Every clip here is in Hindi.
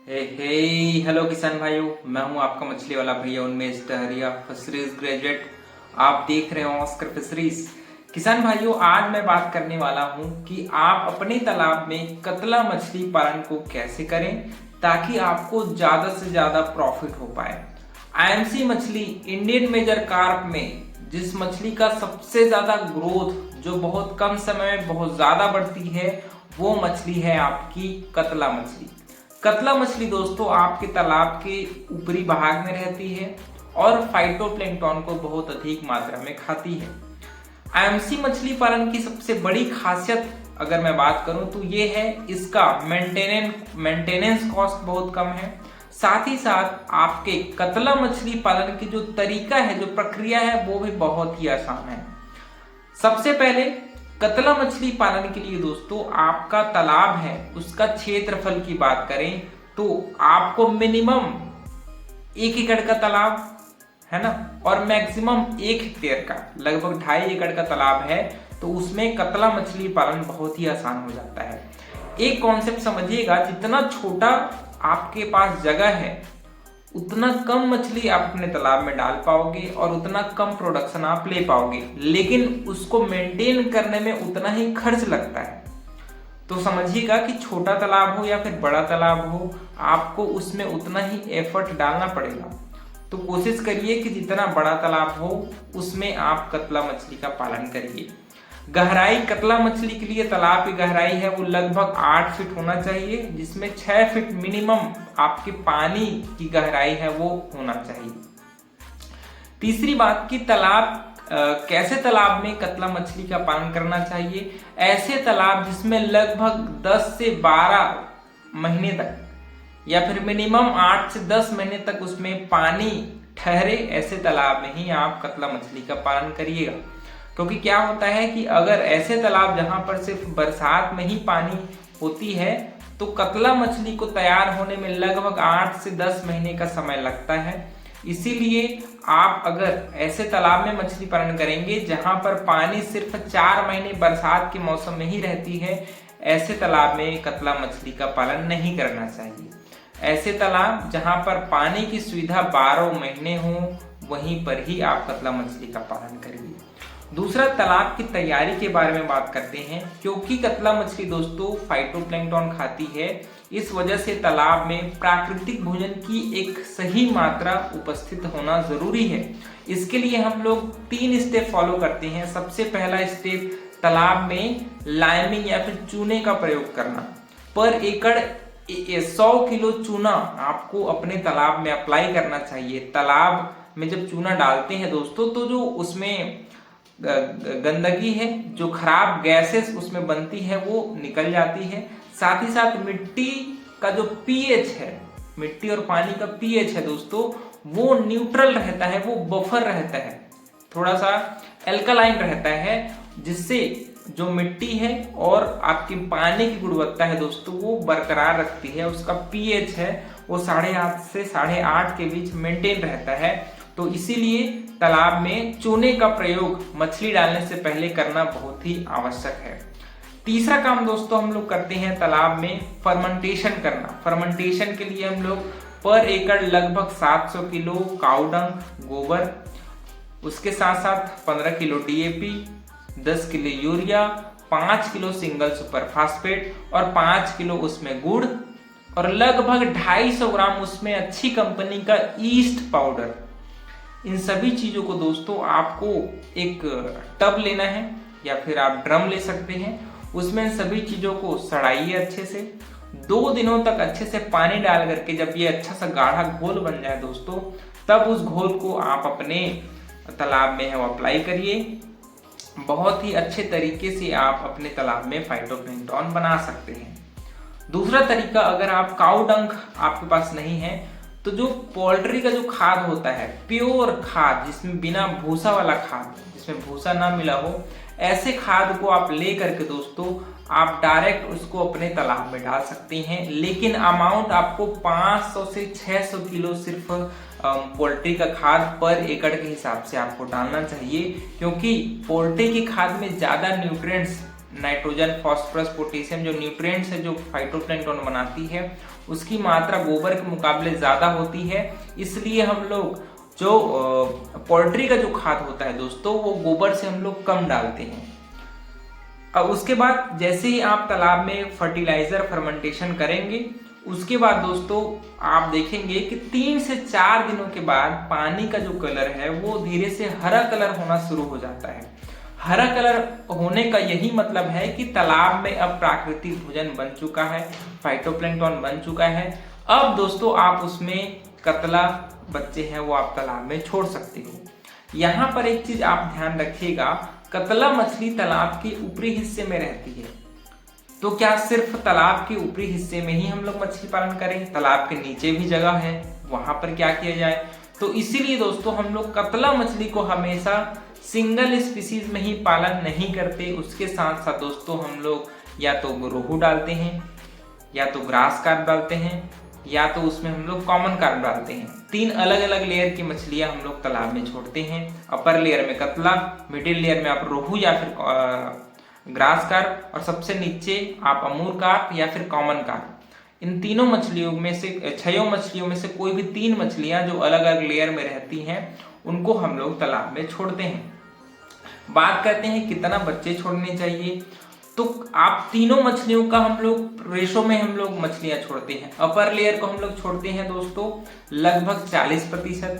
हेलो किसान भाइयों, मैं हूं आपका मछली वाला भैया उन्मेष टहरिया, फिशरीज ग्रेजुएट। आप देख रहे हो ऑस्कर फिशरीज। किसान भाइयों, आज मैं बात करने वाला हूं कि आप अपने तालाब में कतला मछली पालन को कैसे करें ताकि आपको ज्यादा से ज्यादा प्रॉफिट हो पाए। आईएमसी मछली इंडियन मेजर कार्प में जिस मछली का सबसे ज्यादा ग्रोथ जो बहुत कम समय में बहुत ज्यादा बढ़ती है वो मछली है आपकी कतला मछली। कतला मछली दोस्तों आपके तालाब के ऊपरी भाग में रहती है और फाइटोप्लैंक्टन को बहुत अधिक मात्रा में खाती है। आईएमसी मछली पालन की सबसे बड़ी खासियत अगर मैं बात करूं तो ये है इसका मेंटेनेंस कॉस्ट बहुत कम है। साथ ही साथ आपके कतला मछली पालन की जो तरीका है, जो प्रक्रिया है, वो भी बहुत ही आसान है। सबसे पहले कतला मछली पालन के लिए दोस्तों आपका तालाब है उसका क्षेत्रफल की बात करें तो आपको मिनिमम 1 एकड़ का तालाब है ना, और मैक्सिमम 1 हेक्टेयर का लगभग 2.5 एकड़ का तालाब है तो उसमें कतला मछली पालन बहुत ही आसान हो जाता है। एक कॉन्सेप्ट समझिएगा, जितना छोटा आपके पास जगह है उतना कम मछली आप अपने तालाब में डाल पाओगे और उतना कम प्रोडक्शन आप ले पाओगे, लेकिन उसको मेंटेन करने में उतना ही खर्च लगता है। तो समझिएगा कि छोटा तालाब हो या फिर बड़ा तालाब हो, आपको उसमें उतना ही एफर्ट डालना पड़ेगा। तो कोशिश करिए कि जितना बड़ा तालाब हो उसमें आप कतला मछली का पालन करिए। गहराई कतला मछली के लिए तालाब की गहराई है वो लगभग 8 फीट होना चाहिए, जिसमें 6 फीट मिनिमम आपके पानी की गहराई है वो होना चाहिए। तीसरी बात कि कैसे तालाब में कतला मछली का पालन करना चाहिए। ऐसे तालाब जिसमें लगभग 10 से 12 महीने तक या फिर मिनिमम 8 से 10 महीने तक उसमें पानी ठहरे, ऐसे तालाब में ही आप कतला मछली का पालन करिएगा। क्योंकि क्या होता है कि अगर ऐसे तालाब जहां पर सिर्फ बरसात में ही पानी होती है तो कतला मछली को तैयार होने में लगभग 8 से 10 महीने का समय लगता है। इसीलिए आप अगर ऐसे तालाब में मछली पालन करेंगे जहां पर पानी सिर्फ 4 महीने बरसात के मौसम में ही रहती है, ऐसे तालाब में कतला मछली का पालन नहीं करना चाहिए। ऐसे तालाब जहां पर पानी की सुविधा 12 महीने हो वहीं पर ही आप कतला मछली का पालन करिए। दूसरा, तालाब की तैयारी के बारे में बात करते हैं। क्योंकि कतला मछली दोस्तों फाइटोप्लैंक्टन खाती है, इस वजह से तालाब में प्राकृतिक भोजन की एक सही मात्रा उपस्थित होना जरूरी है। इसके लिए हम लोग 3 स्टेप फॉलो करते हैं। सबसे पहला स्टेप, तालाब में लाइमिंग या फिर चूने का प्रयोग करना। पर एकड़ 100 किलो चूना आपको अपने तालाब में अप्लाई करना चाहिए। तालाब में जब चूना डालते हैं दोस्तों तो जो उसमें गंदगी है, जो खराब गैसेस उसमें बनती है वो निकल जाती है। साथ ही साथ मिट्टी का जो पीएच है, मिट्टी और पानी का पीएच है दोस्तों, वो न्यूट्रल रहता है, वो बफर रहता है, थोड़ा सा एल्कलाइन रहता है, जिससे जो मिट्टी है और आपकी पानी की गुणवत्ता है दोस्तों वो बरकरार रखती है। उसका पीएच है वो 8.5 से 8.5 के बीच मेंटेन रहता है। तो इसीलिए तालाब में चूने का प्रयोग मछली डालने से पहले करना बहुत ही आवश्यक है। तीसरा काम दोस्तों हम लोग करते हैं तालाब में फर्मेंटेशन करना। फर्मेंटेशन के लिए हम लोग पर एकड़ लगभग 700 किलो काउडंग गोबर, उसके साथ साथ 15 kilo DAP, 10 kilo urea, 5 kilo single super phosphate और 5 किलो उसमें गुड़ और लगभग 250 ग्राम उसमें अच्छी कंपनी का ईस्ट पाउडर, इन सभी चीजों को दोस्तों आपको एक टब लेना है या फिर आप ड्रम ले सकते हैं। उसमें सभी चीजों को सड़ाइए अच्छे से, 2 दिनों तक अच्छे से पानी डाल करके जब ये अच्छा सा गाढ़ा घोल बन जाए दोस्तों, तब उस घोल को आप अपने तालाब में है वो अप्लाई करिए। बहुत ही अच्छे तरीके से आप अपने तालाब में फाइटोप्लैंक्टन बना सकते हैं। दूसरा तरीका, अगर आप काऊ डंक आपके पास नहीं है तो जो पोल्ट्री का जो खाद होता है, प्योर खाद जिसमें बिना भूसा वाला खाद, जिसमें भूसा ना मिला हो, ऐसे खाद को आप ले करके दोस्तों आप डायरेक्ट उसको अपने तालाब में डाल सकते हैं। लेकिन अमाउंट आपको 500 से 600 किलो सिर्फ पोल्ट्री का खाद पर एकड़ के हिसाब से आपको डालना चाहिए, क्योंकि पोल्ट्री की खाद में ज्यादा न्यूट्रिएंट्स नाइट्रोजन, फास्फोरस, पोटेशियम जो न्यूट्रिएंट्स है जो फाइटोप्लैंक्टन बनाती है उसकी मात्रा गोबर के मुकाबले ज़्यादा होती है। इसलिए हम लोग जो पोल्ट्री का जो खाद होता है दोस्तों वो गोबर से हम लोग कम डालते हैं। अब उसके बाद जैसे ही आप तालाब में फर्टिलाइजर फर्मेंटेशन करेंगे उसके बाद दोस्तों आप देखेंगे कि 3 से 4 दिनों के बाद पानी का जो कलर है वो धीरे से हरा कलर होना शुरू हो जाता है। हरा कलर होने का यही मतलब है कि तालाब में अब प्राकृतिक भोजन बन चुका है, फाइटोप्लैंक्टन बन चुका है। अब दोस्तों आप उसमें कतला बच्चे हैं वो आप तालाब में छोड़ सकते हो। यहाँ पर एक चीज आप ध्यान रखिएगा, कतला मछली तालाब के ऊपरी हिस्से में रहती है, तो क्या सिर्फ तालाब के ऊपरी हिस्से में ही हम लोग मछली पालन करें? तालाब के नीचे भी जगह है, वहां पर क्या किया जाए? तो इसीलिए दोस्तों हम लोग कतला मछली को हमेशा सिंगल स्पीसीज में ही पालन नहीं करते। उसके साथ साथ दोस्तों हम लोग या तो रोहू डालते हैं, या तो ग्रास कार्प डालते हैं, या तो उसमें हम लोग कॉमन कार्प डालते हैं। 3 अलग अलग लेयर की मछलियां हम लोग तालाब में छोड़ते हैं। अपर लेयर में कतला, मिडिल लेयर में आप रोहू या फिर ग्रास कार्प, और सबसे नीचे आप अमूर कार्प या फिर कॉमन कार्प। इन तीनों मछलियों में से 6 मछलियों में से कोई भी 3 मछलियां जो अलग अलग लेयर में रहती हैं उनको हम लोग तालाब में छोड़ते हैं। बात करते हैं कितना बच्चे छोड़ने चाहिए, तो आप तीनों मछलियों का हम लोग रेशो में हम लोग मछलियां छोड़ते हैं। अपर लेयर को हम लोग छोड़ते हैं दोस्तों लगभग 40%,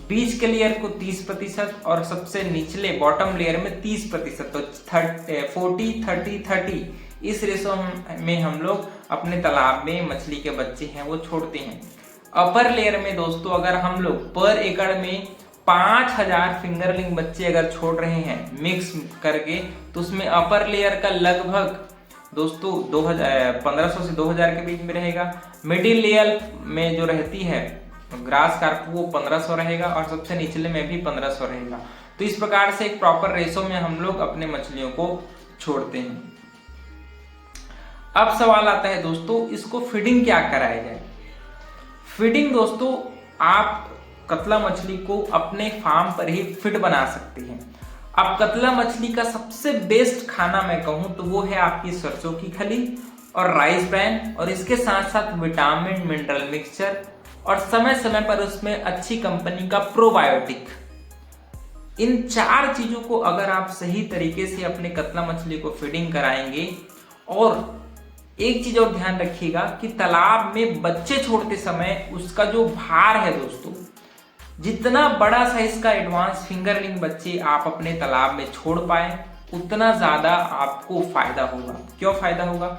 बीच के लेयर को 30% और सबसे निचले बॉटम लेयर में 30%, तो 40-30-30 इस रेशो में हम लोग अपने तालाब में मछली के बच्चे हैं वो छोड़ते हैं। अपर लेयर में दोस्तों अगर हम लोग पर एकड़ में 5000 फिंगरलिंग बच्चे अगर छोड़ रहे हैं मिक्स करके, तो उसमें अपर लेयर का लगभग दोस्तों 1500 से 2000 के बीच में रहेगा। मिडिल लेयर में जो रहती है ग्रास कार्प वो 1500 रहेगा और सबसे निचले में भी 1500 रहेगा। तो इस प्रकार से एक प्रॉपर रेशो में हम लोग अपने मछलियों को छोड़ते हैं। अब सवाल आता है दोस्तों इसको फीडिंग क्या कराया जाए? फीडिंग दोस्तों आप कतला मछली को अपने फार्म पर ही फीड बना सकते हैं। अब कतला मछली का सबसे बेस्ट खाना मैं कहूं तो वो है आपकी सरसों की खली और राइस ब्रैन, और इसके साथ साथ विटामिन मिनरल मिक्सचर, और समय समय पर उसमें अच्छी कंपनी का प्रोबायोटिक। इन 4 चीजों को अगर आप सही तरीके से अपने कतला मछली को फीडिंग कराएंगे, और एक चीज और ध्यान रखिएगा कि तालाब में बच्चे छोड़ते समय उसका जो भार है दोस्तों, जितना बड़ा साइज का एडवांस फिंगरलिंग बच्चे आप अपने तालाब में छोड़ पाए उतना ज्यादा आपको फायदा होगा। क्यों फायदा होगा?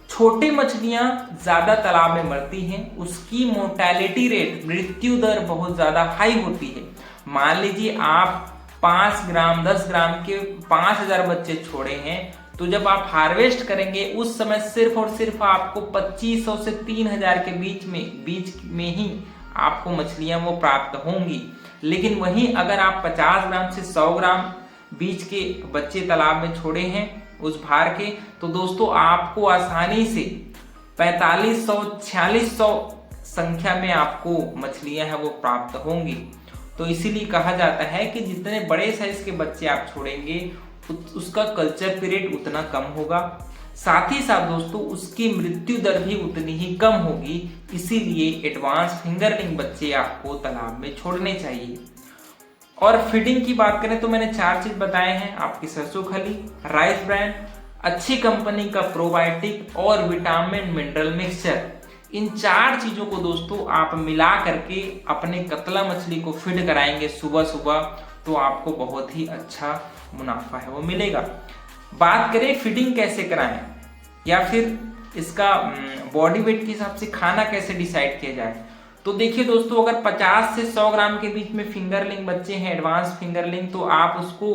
छोटी मछलियां ज्यादा तालाब में मरती हैं, उसकी मोर्टेलिटी रेट, मृत्यु दर बहुत ज्यादा हाई होती है। मान लीजिए आप 5 ग्राम 10 ग्राम के 5000 बच्चे छोड़े हैं, तो जब आप हार्वेस्ट करेंगे उस समय सिर्फ और सिर्फ आपको 2500 से 3000 के बीच में ही आपको मछलियां वो प्राप्त होंगी। लेकिन वहीं अगर आप 50 ग्राम से 100 ग्राम बीज के बच्चे तालाब में छोड़े हैं उस भार के, तो दोस्तों आपको आसानी से 4500-4600 संख्या में आपको मछलियां हैं वो प्राप्त होंगी। तो इसीलिए कहा जाता है कि जितने बड़े साइज के बच्चे आप छोड़ेंगे उसका कल्चर पीरियड उतना कम होगा, साथ ही साथ दोस्तों उसकी मृत्यु दर भी उतनी ही कम होगी। इसीलिए एडवांस फिंगरलिंग बच्चे आपको तालाब में छोड़ने चाहिए। और फीडिंग की बात करें तो मैंने 4 चीज बताए हैं, आपकी सरसों खली, राइस ब्रैन, अच्छी कंपनी का प्रोबायोटिक और विटामिन मिनरल मिक्सचर। इन 4 चीजों को दोस्तों आप मिला करके अपने कतला मछली को फीड कराएंगे सुबह सुबह, तो आपको बहुत ही अच्छा मुनाफा है वो मिलेगा। बात करें फीडिंग कैसे कराएं या फिर इसका बॉडी वेट के हिसाब से खाना कैसे डिसाइड किया जाए, तो देखिए दोस्तों अगर 50 से 100 ग्राम के बीच में फिंगरलिंग बच्चे हैं एडवांस फिंगरलिंग, तो आप उसको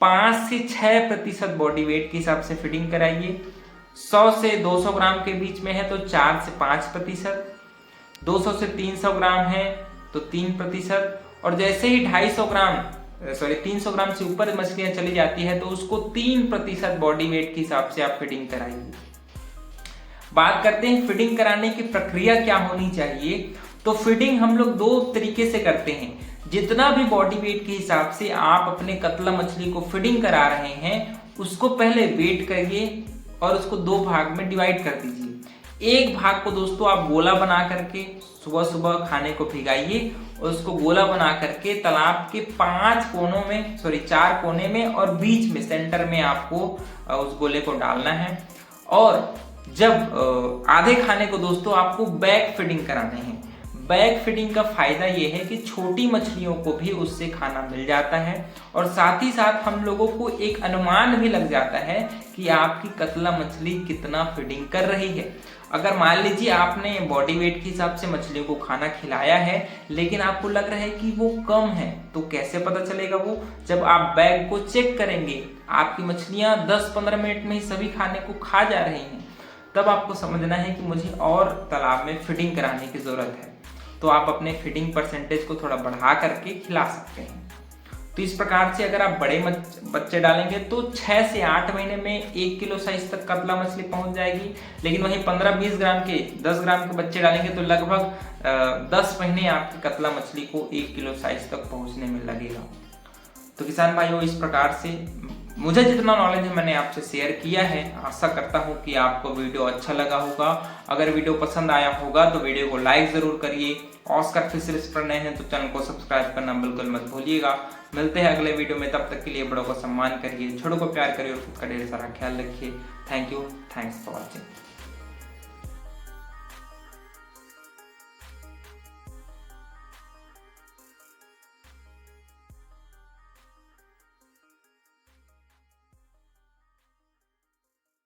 5 से 6% बॉडी वेट के हिसाब से फीडिंग कराइए। 100 से 200 ग्राम के बीच में है तो 4 से 5%, 200 से 300 ग्राम है तो 3%, और जैसे ही 300 ग्राम से ऊपर मछलियां चली जाती है तो उसको 3% बॉडी वेट के हिसाब से आप फीडिंग कराइए। बात करते हैं फीडिंग कराने की प्रक्रिया क्या होनी चाहिए, तो फीडिंग हम लोग 2 तरीके से करते हैं। जितना भी बॉडी वेट के हिसाब से आप अपने कतला मछली को फीडिंग करा रहे हैं उसको पहले वेट करिए और उसको 2 भाग में डिवाइड कर दीजिए। एक भाग को दोस्तों आप गोला बना करके सुबह सुबह खाने को भिगाइए और उसको गोला बना करके तालाब के 4 कोने में और बीच में सेंटर में आपको उस गोले को डालना है। और जब आधे खाने को दोस्तों आपको बैक फीडिंग कराने हैं। बैक फीडिंग का फायदा ये है कि छोटी मछलियों को भी उससे खाना मिल जाता है और साथ ही साथ हम लोगों को एक अनुमान भी लग जाता है कि आपकी कतला मछली कितना फीडिंग कर रही है। अगर मान लीजिए आपने बॉडी वेट के हिसाब से मछलियों को खाना खिलाया है लेकिन आपको लग रहा है कि वो कम है, तो कैसे पता चलेगा वो? जब आप बैग को चेक करेंगे, आपकी मछलियां 10-15 मिनट में ही सभी खाने को खा जा रही हैं, तब आपको समझना है कि मुझे और तालाब में फीडिंग कराने की जरूरत है। तो आप अपने फीडिंग परसेंटेज को थोड़ा बढ़ा करके खिला सकते हैं। तो इस प्रकार से अगर आप बड़े बच्चे डालेंगे तो 6 से 8 महीने में 1 किलो साइज तक कतला मछली पहुंच जाएगी। लेकिन वहीं 15-20 ग्राम के 10 ग्राम के बच्चे डालेंगे तो लगभग 10 महीने आपकी कतला मछली को 1 किलो साइज तक पहुंचने में लगेगा। तो किसान भाइयों, इस प्रकार से मुझे जितना नॉलेज है मैंने आपसे शेयर किया है। आशा करता हूं कि आपको वीडियो अच्छा लगा होगा। अगर वीडियो पसंद आया होगा तो वीडियो को लाइक जरूर करिए। ऑस्कर फिशरीज पर नए हैं तो चैनल को सब्सक्राइब करना बिल्कुल मत भूलिएगा। मिलते हैं अगले वीडियो में, तब तक के लिए बड़ों का सम्मान करिए, छोटों को प्यार करिए और खुद का ढेर सारा ख्याल रखिए। Thank you, thanks for watching.